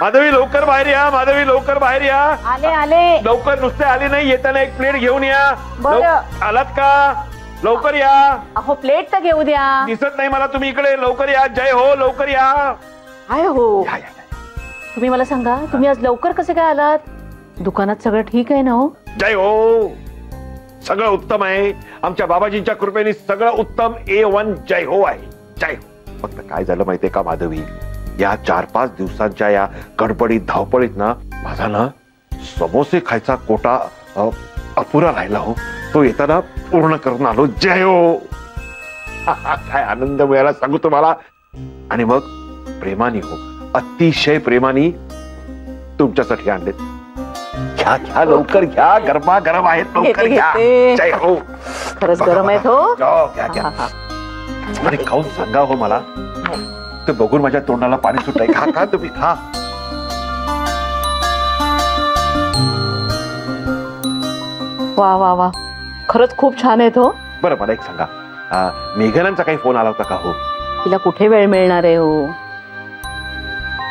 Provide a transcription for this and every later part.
माधवी लवकर बाहेर या, माधवी लवकर बाहेर या. आले आले. लवकर नुसते आले नाही, येताना एक प्लेट घेऊन या. आलात का? लवकर या. अहो प्लेट तर घेऊ द्या. दिसत नाही मला तुम्ही इकडे. लवकर या. जय हो, लवकर या. हाय हो. तुम्ही मला सांगा, तुम्ही आज लवकर कसे काय आलात? दुकानात सगळं ठीक आहे ना? हो जय हो, सगळं उत्तम आहे. आमच्या बाबाजींच्या कृपेने सगळं उत्तम A1 जय हो आहे. जय हो. फक्त काय झालं माहितीये का माधवी, या 4-5 दिवसांच्या या गडबडीत धावपळीत ना माझा ना समोसे खायचा कोटा अपुरा राहिला हो. तो येताना पूर्ण करून आलो. जय हो. काय आनंद मिळाला सांगू तुम्हाला. आणि मग प्रेमाने हो, अतिशय प्रेमाने तुमच्यासाठी आणलेत. घ्या घ्या, लवकर घ्या. गरमा गरम आहेत, लवकर घ्या. जय हो. खरंच गरम आहेत हो. घ्या घ्या. आणि खाऊन सांगा हो मला. ते बघून माझ्या तोंडाला पाणी सुटलंय. खा खा तुम्ही, खा. वा वा वा, खरंच खूप छान आहेत हो. बरं मला एक सांगा, मेघनांचा काही फोन आला होता का हो? तिला कुठे वेळ मिळणार आहे हो.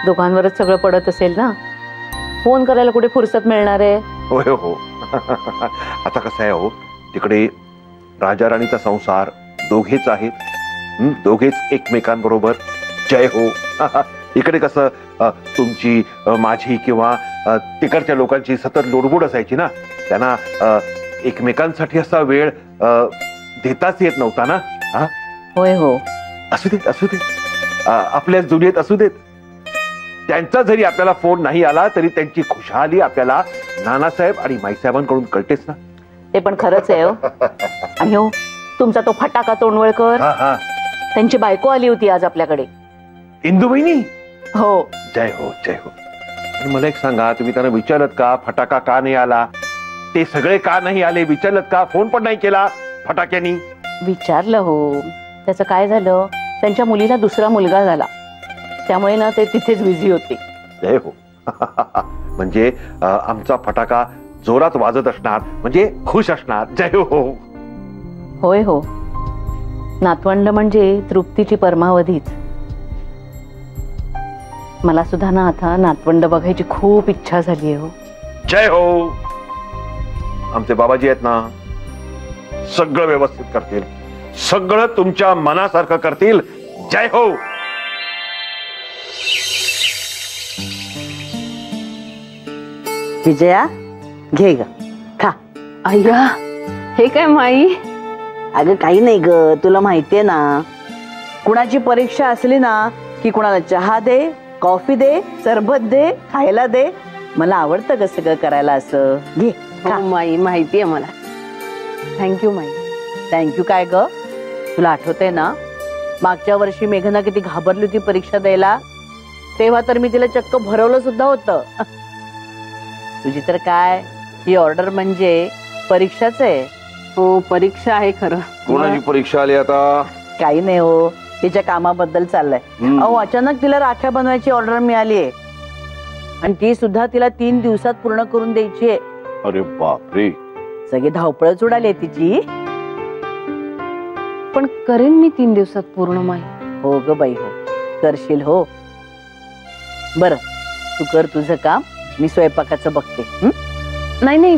दोघांवरच सगळं पडत असेल ना. फोन करायला कुठे फुरसत मिळणार आहे? होय हो. आता कसं आहे हो, तिकडे राजा राणीचा संसार दोघेच आहेत. दोघेच एकमेकांबरोबर. जय हो. इकडे कसं तुमची माझी किंवा तिकडच्या लोकांची सतत लोडबोड असायची ना. त्यांना एकमेकांसाठी असा वेळ देताच येत नव्हता ना. होय हो. असू देत असू देत, आपल्या जुनीत असू देत. त्यांचा जरी आपल्याला फोन नाही आला तरी त्यांची खुशाली आपल्याला नानासाहेब आणि माईसाहेबांकडून कळतेच ना. ते पण खरंच आहे हो. आणि हो, तुमचा तो फटाका तोंडवळकर, त्यांची बायको आली होती आज आपल्याकडे. इंदुबहिणी. हो. जय हो जय हो. आणि मला एक सांगा, तुम्ही त्यांना विचारलं का फटाका का नाही आला? ते सगळे का नाही आले विचारलं का? फोन पण नाही केला फटाक्यानी? विचारलं हो. त्याचं काय झालं, त्यांच्या मुलीला दुसरा मुलगा झाला, त्यामुळे ना ते तिथेच बिझी होते. जय हो. म्हणजे आमचा फटाका जोरात वाजत असणार, म्हणजे खुश असणार. जय हो. होय हो. नातवंड म्हणजे तृप्तीची परमावधीच. मला सुद्धा ना आता नातवंड बघायची खूप इच्छा झाली आहे हो. जय हो. आमचे बाबाजी आहेत ना, सगळं व्यवस्थित करतील. सगळं तुमच्या मनासारखं करतील. जय हो. विजया, घे ग, खा. अय्या, हे काय माई? अगं काही नाही ग, तुला माहितीये ना, कुणाची परीक्षा असली ना की कुणाला चहा दे, कॉफी दे, सरबत दे, खायला दे. मला आवडतं ग सगळं करायला असं. घे. माई माहितीये मला. थँक्यू माई. थँक्यू काय ग? तुला आठवतंय ना, मागच्या वर्षी मेघना किती घाबरली होती परीक्षा द्यायला. तेव्हा तर मी तिला चक्क भरवलं सुद्धा होतं. तुझी तर काय, ही ऑर्डर म्हणजे परीक्षाच आहे. हो, परीक्षा आहे खरं. कोणाची परीक्षा आली आता? काही नाही हो, तिच्या कामाबद्दल चाललंय. अहो, अचानक तिला राख्या बनवायची ऑर्डर मिळाली आहे आणि ती सुद्धा तिला 3 दिवसात पूर्ण करून द्यायची आहे. अरे बापरे. सगळी धावपळच उडाली आहे तिची. पण करेन मी 3 दिवसात पूर्ण माई. हो ग बाई, हो करशील हो. बरं, तू कर तुझं काम, मी स्वयंपाकाचं बघते. नाही नाही,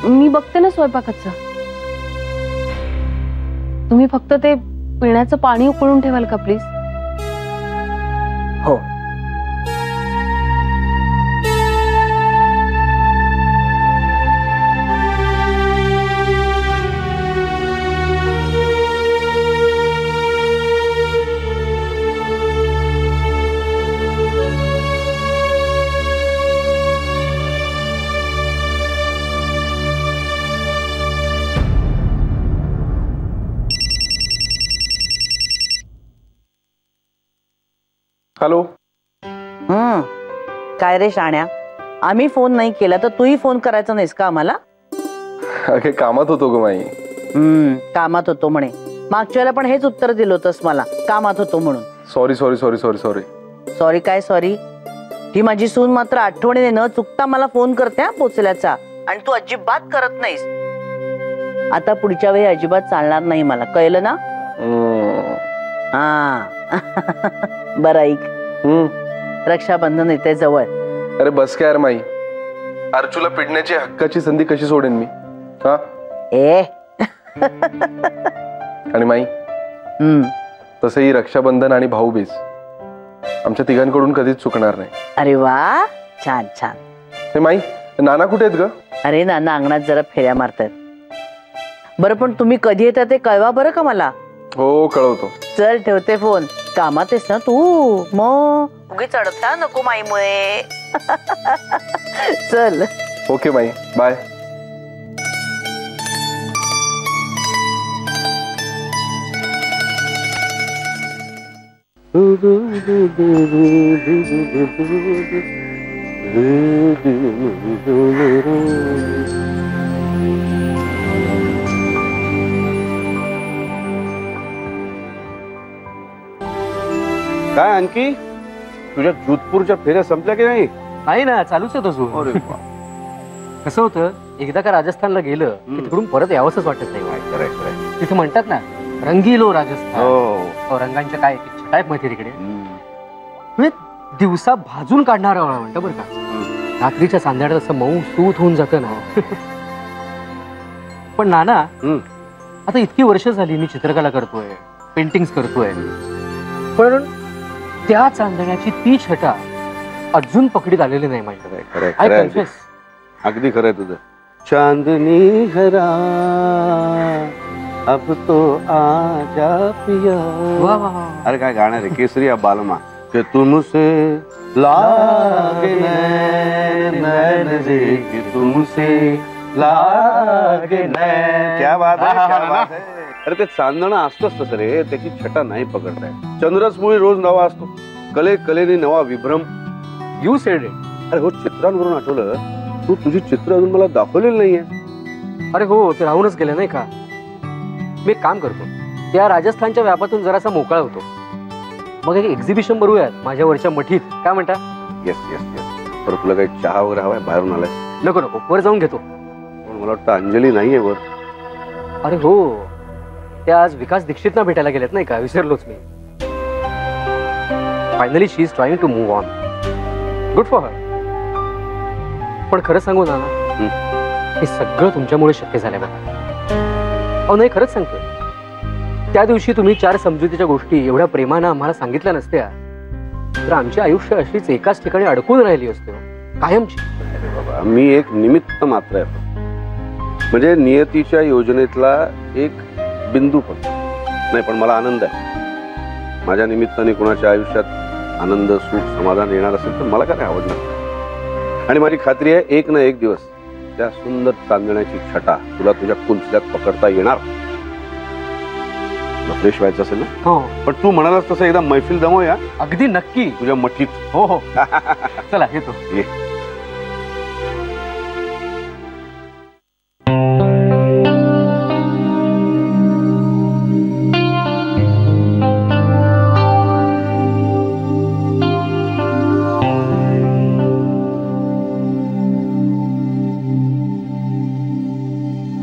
मी बघते ना स्वयंपाकाचं. तुम्ही फक्त ते पिण्याचं पाणी उकळून ठेवाल का प्लीज? हो. हॅलो. काय रे शाण्या, आम्ही फोन नाही केला तर तूही फोन करायचा नाहीस का आम्हाला? अगे कामात होतो ग माई. कामात होतो म्हणे. मागच्या वेळेला पण हेच उत्तर दिलं होतंस मला, कामात होतो म्हणून. Sorry sorry sorry sorry sorry. Sorry काय सॉरी? ही माझी सून मात्र आठवणीने न चुकता मला फोन करते पोचल्याचा, आणि तू अजिबात करत नाहीस. आता पुढच्या वेळी अजिबात चालणार नाही मला, कळलं ना? हा बरं ऐक, रक्षाबंधन येते जवळ. अरे बस काय यार माई, अर्चूला पिडण्याची हक्काची संधी कशी सोडेन मी? हा ए आणि माई तसंही रक्षाबंधन आणि भाऊबीज आमच्या तिघांकडून कधीच चुकणार नाही. अरे वा, छान छान. हे माई, नाना कुठे आहेत ग? अरे नाना अंगणात जरा फेऱ्या मारतात. बरं पण तुम्ही कधी येता ते कळवा बरं का मला. हो कळवतो. चल ठेवते फोन, कामात आहेस ना तू. मग उगीच अडथळा नको माईमुळे. चल. Okay my, bye. काय आणखी तुझ्या जोधपूरच्या फेऱ्या संपल्या की नाही? नाही ना, चालूच आहे अजून. अरे कसं होतं, एकदा का राजस्थानला गेलं की तिकडून परत यावंसच वाटत नाही. तिथे म्हणतात ना, रंगीलो राजस्थान. रंगांच्या काय छटाय माहिती तिकडे. म्हणजे दिवसा भाजून काढणारा म्हणतं बरं का. रात्रीच्या चांदण्यात असं मऊ सूत होऊन जातं ना. पण नाना, आता इतकी वर्ष झाली मी चित्रकला करतोय, पेंटिंग्स करतोय, पण त्या चांदण्याची ती छटा अजून पकडीत आलेली नाही माझ्याकडे. अगदी खरंय तुझं. चांदनी हरा अब तो आजा पिया. अरे काय गाणं रे, केसरी अब बालमा के तुमसे लागे नैन रे, कि तुमसे लागे नैन. क्या बात है, क्या बात है. अरे ते चांदणं असतंच तसं रे, त्याची छटा नाही पकडताय. चंद्रच मुळी रोज नवा असतो, कलेने नवा विभ्रम. You sed it. अरे हो, चित्रांवरून आठवलं, तू तुझी चित्र अजून मला दाखवलेली नाहीये. अरे हो, ते राहूनच गेले नाही का. मी एक काम करतो, त्या राजस्थानच्या व्यापातून जरासा मोकळा होतो, मग एक एक्झिबिशन भरूयात माझ्यावरच्या मठीत. काय म्हणता? Yes yes yes. तर तुला काही चहा वगैरे हवाय? बाहेरून आलाय? नको नको, वर जाऊन घेतो. पण मला वाटतं अंजली नाहीये वर. अरे हो, त्या आज विकास दीक्षितना भेटायला गेल्यात नाही का, विसरलोच मी. Finally she is trying to move on. Good for her. पण खरं सांगू ना, हे सगळं तुमच्यामुळे शक्य झालंय बघा. अहो नाही, खरंच सांगतोय, त्या दिवशी तुम्ही 4 समजुतीच्या गोष्टी एवढ्या प्रेमानं आम्हाला सांगितल्या नसत्या तर आमचे आयुष्य अशीच एकाच ठिकाणी अडकून राहिली असते कायमची. बाबा, मी एक निमित्त मात्र आहे, म्हणजे नियतीच्या योजनेतला एक बिंदू पण नाही. पण मला आनंद आहे, माझ्या निमित्ताने कुणाच्या आयुष्यात आनंद, सुख, समाधान येणार असेल तर मला काय आवडणार. आणि माझी खात्री आहे, एक ना एक दिवस त्या सुंदर चांदण्याची छटा तुला तुझ्या कुंचल्यात पकडता येणार. फ्रेश व्हायचं असेल ना. हो, पण तू म्हणालास तसं एकदा मैफिल जमवूया. अगदी नक्की, तुझ्या मठीत. हो हो. चला येतो. ये.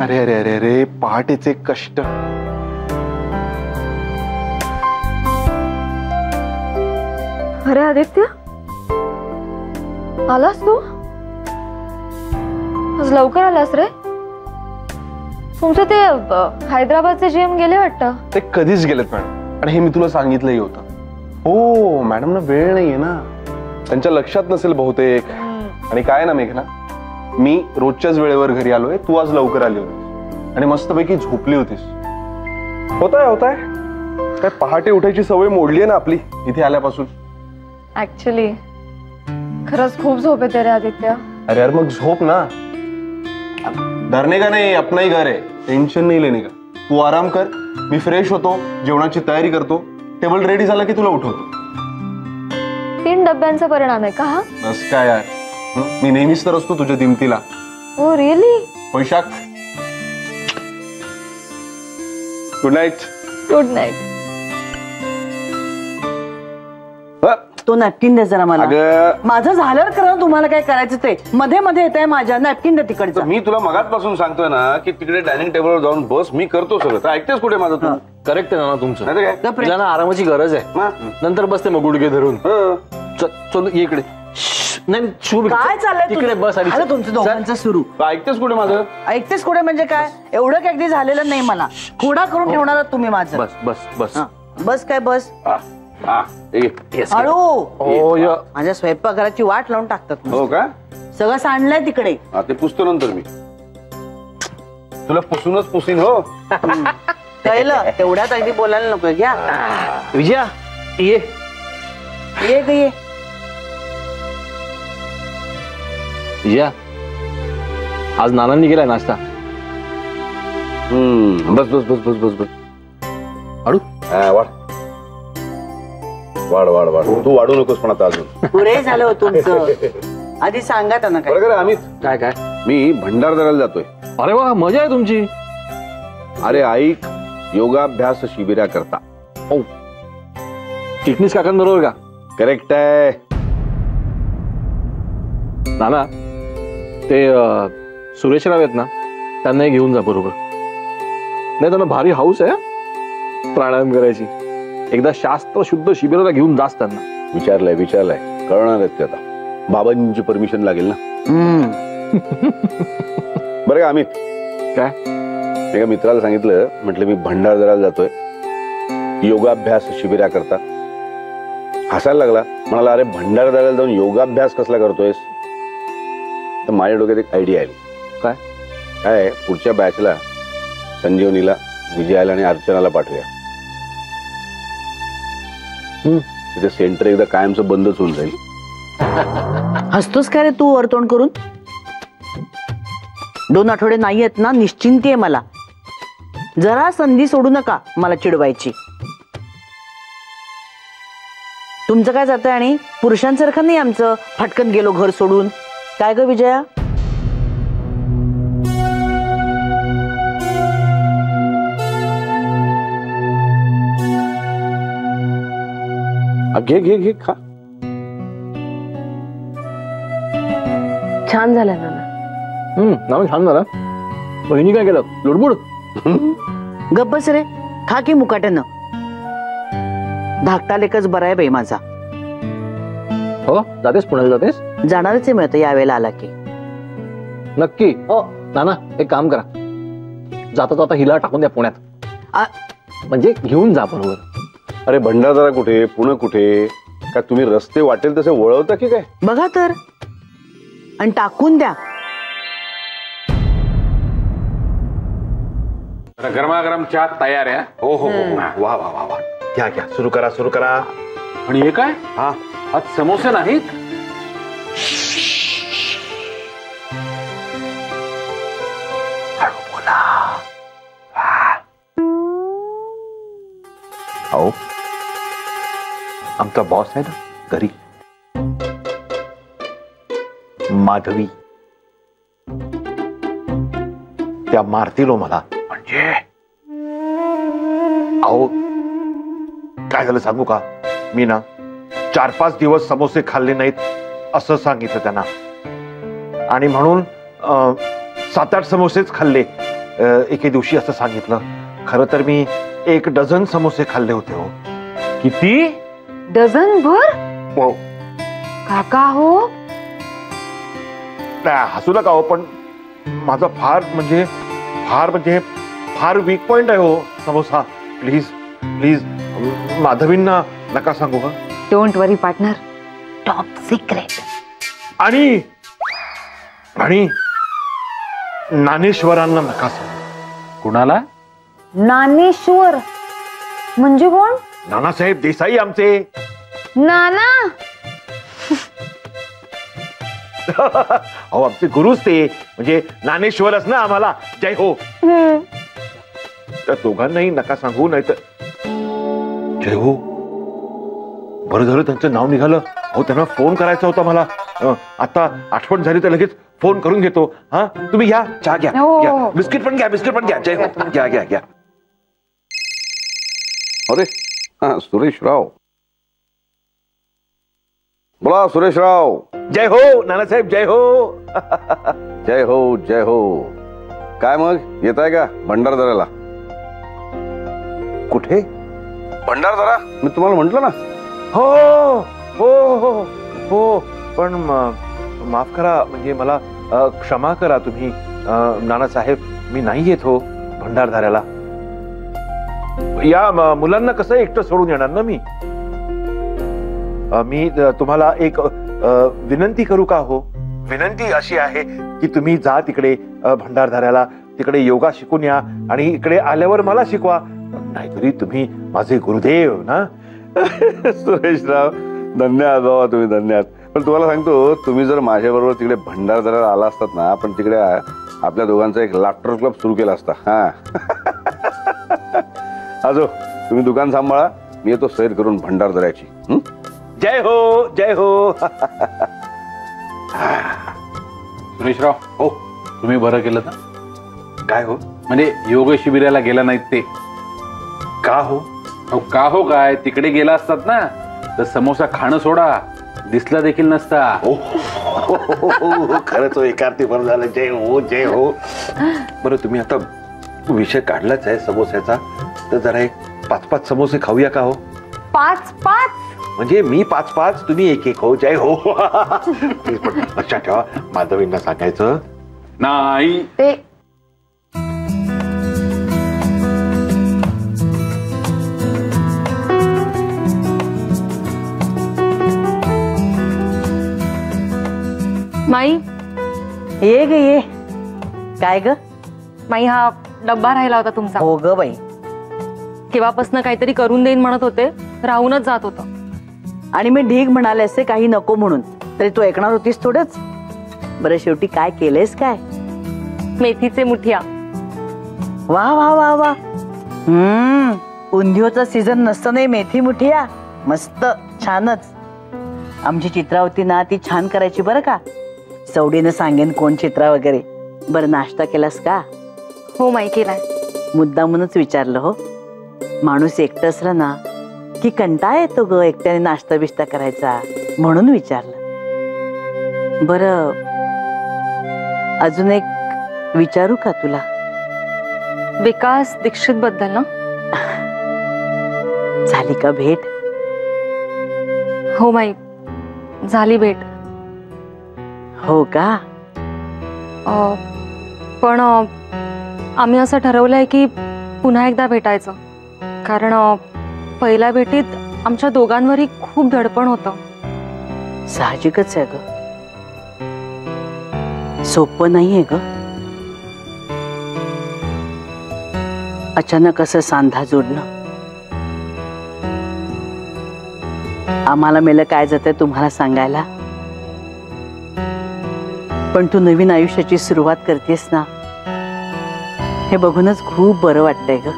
अरे अरे अरे अरे, पहाटेचे कष्ट. अरे आदित्य, आलास तू? आज लवकर आलास रे. तुमचे ते हैदराबादचे जीएम गेले वाटतं. ते कधीच गेलेत मॅडम, आणि हे मी तुला सांगितलंही होतं. हो मॅडमना वेळ नाहीये ना, त्यांच्या लक्षात नसेल बहुतेक. आणि काय ना मेघना, मी रोजच्याच वेळेवर घरी आलोय, तू आज लवकर आली होतीस आणि मस्तपैकी झोपली होतीस. होताय काय पहाटे उठायची सवय मोडली आहे ना आपली इथे आल्यापासून. ऍक्च्युली खरंच खूप झोप येते रे आदित्य. अरे यार मग झोप ना. डरने का नाही, अपना ही घर है, टेन्शन नहीं लेने का. तू आराम कर, मी फ्रेश होतो, जेवणाची तयारी करतो, टेबल रेडी झाला की तुला उठवतो. 3 डब्यांचा परिणाम आहे का हा? बस काय यार, मी नेहमीच तर असतो तुझ्या दिमतीला. Oh really? Vaishakh, good night. Good night. तो नॅपकिन दे जरा मला. अगं माझं झाल्यावर करा तुम्हाला काय करायचं ते. मध्ये मध्ये येत आहे माझ्या. नॅपकिन दे तिकडचं. मी तुला मगाचपासून सांगतोय ना की तिकडे डायनिंग टेबलवर जाऊन बस, मी करतो सगळं. तर ऐकतेस कुठे माझं तू? करेक्ट आहे ना तुमचं. नाही तर काय? तिला ना आरामाची गरज आहे. नंतर बसते मग गुडघे धरून. चल ये इकडे. नाही शुभ काय चाललंय तिकडे बस. आली अरे तुमचं दोघांचं सुरू. ऐकतेस कुठे माझं? ऐकतेस कुठे म्हणजे काय? एवढं काय अगदी झालेलं नाही मला. खोडा करून ठेवणार आहात तुम्ही माझं. बस बस बस. हा, बस काय बस. हळू. हो या. माझ्या स्वयंपाकघराची वाट लावून टाकतात हो का? सगळं सांडलंय तिकडे. ते पुसतो नंतर मी. तुला पुसूनच पुसीन. हो कळलं? तेवढ्यात अगदी बोलायला नको. घ्या विजया ये ये ग ये. विजया आज नानांनी केलाय नाश्ता. बस बस बस बस बस बस. वाढू? वाढ वाढ वाढ वाढ. तू वाढू नकोस पण आता अजून. पुरे झालं हो तुमचं. आधी सांगा त्यांना काय. बरं अमित, काय काय? मी भंडारदऱ्याला जातोय. अरे वा मजा आहे तुमची. अरे ऐक, योगाभ्यास शिबिरा करता. चिटणीस काकांबरोबर का? करेक्ट आहे. नाना ते सुरेशराव आहेत ना, त्यांनाही घेऊन जा बरोबर. नाही त्यांना भारी हाऊस आहे प्राणायाम करायची. एकदा शास्त्र शुद्ध शिबिराला घेऊन जास त्यांना. विचारलंय कळणार आहेत ते आता. बाबांची परमिशन लागेल ना. बरं का अमित, काय? एका मित्राला सांगितलं, म्हटलं मी भंडारदऱ्याला जातोय योगाभ्यास शिबिरा करता. हसायला लागला. म्हणाला अरे भंडारदऱ्याला जाऊन योगाभ्यास कसला करतोयस? तर माझ्या डोक्यात एक आयडिया आली. काय? काय पुढच्या बॅचला संजीवनीला, विजयाला आणि अर्चनाला पाठवूया. तिथे सेंटर एकदा कायमचं बंदच होऊन जाईल. हसतोस का रे तू वरतोंड करून? 2 आठवडे नाही आहेत ना, निश्चिंती आहे मला. जरा संधी सोडू नका मला चिडवायची. तुमचं काय जातं आणि पुरुषांसारखं नाही आमचं फटकन गेलो घर सोडून. काय ग विजया? घे घे घे खा. छान झालं नाना. नाना छान झाला. बहिणी काय केलं? लुडबुड. गप्प बस रे. खा की मुकाट्यानं. धाकटा लेकच बरा आहे बाई माझा. हो जातेस? पुण्याला जातेस? जाणारच आहे मिळतं यावेळेला आला की. नक्की? हो. नाना एक काम करा, जाता जाता हिला टाकून द्या पुण्यात. म्हणजे घेऊन जा बरोबर. अरे भंडारदरा कुठे, पुणे कुठे? काय तुम्ही रस्ते वाटेल तसे वळवता की काय? बघा तर, आणि टाकून द्या. गरमागरम चहा तयार आहे. हो हो हो. वा वा वा वा. घ्या घ्या. सुरू करा सुरू करा. आणि हे काय? हा आज समोसे नाहीत? अहो आमचा बॉस आहे ना घरी, माधवी, त्या मारतील हो मला. म्हणजे अहो काय झालं सांगू का? मी ना 4-5 दिवस समोसे खाल्ले नाहीत असं सांगितलं त्यांना, आणि म्हणून 7-8 समोसेच खाल्ले एके दिवशी असं सांगितलं. खरं तर मी 1 डझन समोसे खाल्ले होते. हो. किती? डझन भर? हो. काका हो, हसू नका हो, पण माझा फार वीक पॉइंट आहे हो समोसा. प्लीज प्लीज माधवींना नका सांगू. का? Don't worry partner, top secret. आणि ज्ञानेश्वरांना नका सांगू. कुणाला? ज्ञानेश्वर म्हणजे कोण? नानासाहेब देसाई आमचे. नाना? अहो आमचे गुरुच ते, म्हणजे ज्ञानेश्वरच ना आम्हाला. जय हो. त्या दोघांनाही नका सांगू, नाही तर. जय हो. बरं झालं त्यांचं नाव निघालं. अहो त्यांना फोन करायचा होता मला. आता आठवण झाली तर लगेच फोन करून घेतो. हा तुम्ही घ्या चहा, घ्या घ्या. बिस्किट पण घ्या. जय हो. घ्या घ्या घ्या. अरे हा सुरेशराव. बोला सुरेशराव. जय हो नानासाहेब. जय हो. जय हो जय हो. काय मग येत आहे का भंडारदऱ्याला? कुठे? भंडारदरा, मी तुम्हाला म्हंटल ना. हो हो हो हो, पण माफ करा, म्हणजे मला क्षमा करा तुम्ही नानासाहेब, मी नाही येत हो भंडारधाऱ्याला. या मुलांना कसं एकटं सोडून येणार ना मी. मी तुम्हाला एक विनंती करू का हो? विनंती अशी आहे की तुम्ही जा तिकडे भंडारधाऱ्याला, तिकडे योगा शिकून या आणि इकडे आल्यावर मला शिकवा. नाहीतरी तुम्ही माझे गुरुदेव ना. सुरेशराव, धन्यवाद बाबा, तुम्ही धन्यवाद. पण तुम्हाला सांगतो, तुम्ही जर माझ्या बरोबर तिकडे भंडारदऱ्याला आला असतात ना, आपण तिकडे आपल्या दोघांचा एक लाफ्टर क्लब सुरू केला असता. हा आजो, तुम्ही दुकान सांभाळा, मी येतो सैर करून भंडारदऱ्याची. जय हो, जय हो. सुरेशराव, हो तुम्ही बरं केलं ना. काय हो? म्हणजे योग शिबिराला गेला नाहीत ते. का हो? का हो काय, तिकडे गेला असतात ना तर समोसा खाणं सोडा, दिसला देखील नसता. खरंच एकार्थी बरं झालं. जय हो, जय हो. बरं, तुम्ही आता विषय काढलाच आहे समोस्याचा, तर जरा एक 5-5 समोसे खाऊया का हो? 5-5 म्हणजे मी 5-5, तुम्ही 1-1 हो. जय हो. प्लीज, पण लक्षात ठेवा, माधवींना सांगायचं नाही. ते माई, ये ग ये. काय ग माई, हा डब्बा राहिला होता तुमचा. हो ग बाई, केव्हापासून काहीतरी करून देईन म्हणत होते, राहूनच जात होतं. आणि मी ढीग म्हणाले असते काही नको म्हणून, तरी तू ऐकणार होतीस थोडंच. बरं, शेवटी काय केलंयस? काय? मेथीचे मुठिया. वा वा वा वा. उंधियोचा सीझन नसताना मेथी मुठिया, मस्त, छानच. आमची चित्रावती ना ती छान करायची बरं का. सवडीनं सांगेन कोण चित्रा वगैरे. बरं, नाश्ता केलास का? हो माई, केलाय. मुद्दामूनच विचारलं हो. माणूस एकटं असलं ना की कंटाळा येतो ग एकट्याने नाश्ता बिष्टा करायचा, म्हणून विचारलं. बरं, अजून एक विचारू का तुला? विकास दीक्षित बद्दल ना? झाली का भेट? हो माई, झाली भेट. हो का? पण आम्ही असं ठरवलंय की पुन्हा एकदा भेटायचं, कारण पहिल्या भेटीत आमच्या दोघांवरही खूप धडपण होतं. साहजिकच आहे ग, सोपं नाहीये ग. अचानक असं सांधा जोडणं. आम्हाला मेलं काय जातंय तुम्हाला सांगायला, पण तू नवीन आयुष्याची सुरुवात करतेस ना, हे बघूनच खूप बरं वाटतंय ग.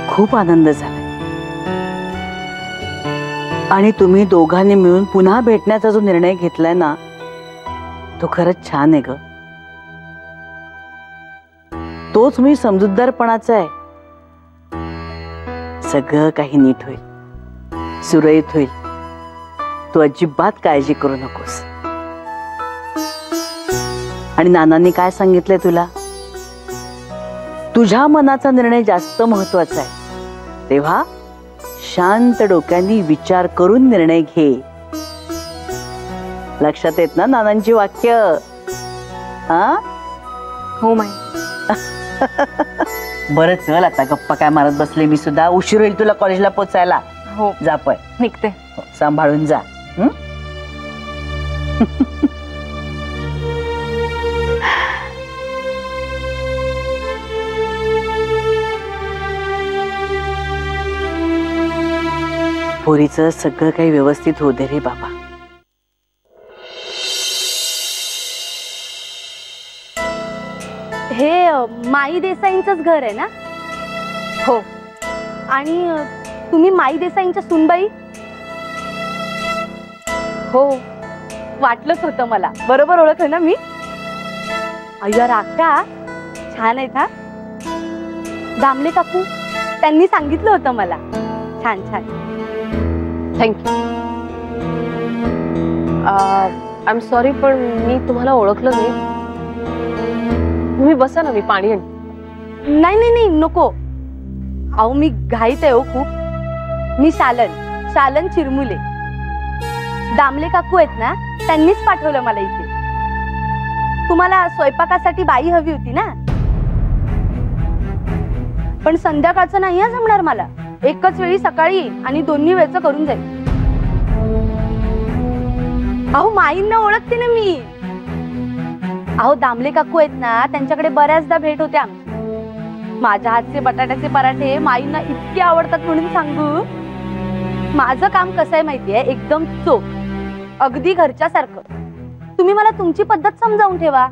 खूप आनंद झाला. आणि तुम्ही दोघांनी मिळून पुन्हा भेटण्याचा जो निर्णय घेतलाय ना, तो खरंच छान आहे ग. तोच मी समजूतदारपणाचा आहे. सगळं काही नीट होईल, सुरळीत होईल. तू अजिबात काळजी करू नकोस. आणि नानांनी काय सांगितलंय तुला? तुझ्या मनाचा निर्णय जास्त महत्वाचा आहे, तेव्हा शांत डोक्याने विचार करून निर्णय घे. लक्षात येत ना नानांची वाक्य? हा? हो माई. बरं, चल आता, गप्पा काय मारत बसले मी सुद्धा. उशीर होईल तुला कॉलेजला पोचायला. हो, जा, पण निघते. सांभाळून जा. पोरीचं सगळं काही व्यवस्थित होऊ दे रे बाबा. हे माई देसाईंचंच घर आहे ना? हो. आणि तुम्ही माई देसाईंच्या सुनबाई? हो, वाटलंच होतं मला. बरोबर ओळखलं ना मी? अय्या राख्या छान आहेत हा. दामले काकू त्यांनी सांगितलं होतं मला. छान छान. थँक्यू. आय एम सॉरी, पण मी तुम्हाला ओळखलं नाही. तुम्ही बसा ना, मी पाणी आणते. नाही नाही नाही, नको. अहो मी घाईत आहे हो खूप. मी शालन चिरमुले, दामले काकू आहेत ना, त्यांनीच पाठवलं मला इथे. तुम्हाला स्वयंपाकासाठी बाई हवी होती ना, पण संध्याकाळचं नाही जमणार मला. एकच वेळी सकाळी आणि दोन्ही वेळचं करून जाईल. अहो माईंना ओळखते ना मी. अहो दामले काकू आहेत ना, त्यांच्याकडे बऱ्याचदा भेट होते आमची. माझ्या हातचे बटाट्याचे पराठे माईंना इतके आवडतात म्हणून सांगू. माझं काम कसं आहे माहितीये, एकदम चोख, अगदी घरच्यासारखं. तुम्ही मला तुमची पद्धत समजावून ठेवा.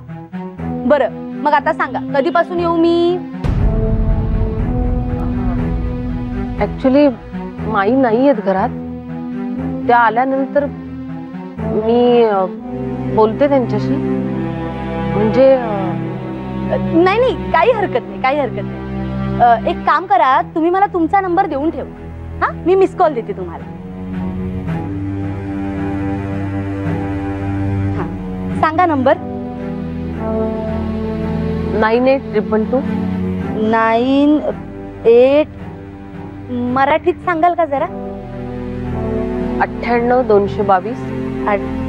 बरं मग आता सांगा, कधीपासून येऊ मी? ऍक्च्युली माई नाही आहेत घरात. त्या आल्यानंतर मी बोलते त्यांच्याशी. म्हणजे नाही, काही हरकत नाही. एक काम करा, तुम्ही मला तुमचा नंबर देऊन ठेवा. हा, मी मिस कॉल देते तुम्हाला. हा सांगा नंबर. 9822 98. मराठीत सांगाल का जरा? 98-222. 98.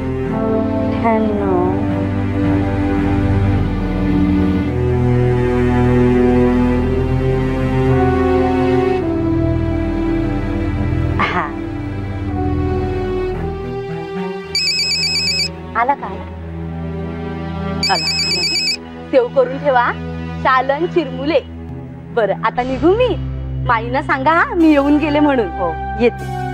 आला का? आला. सेव करून ठेवा, शालन चिरमुले. बरं आता निघू मी. माईना सांगा हा मी येऊन गेले म्हणून. हो येते.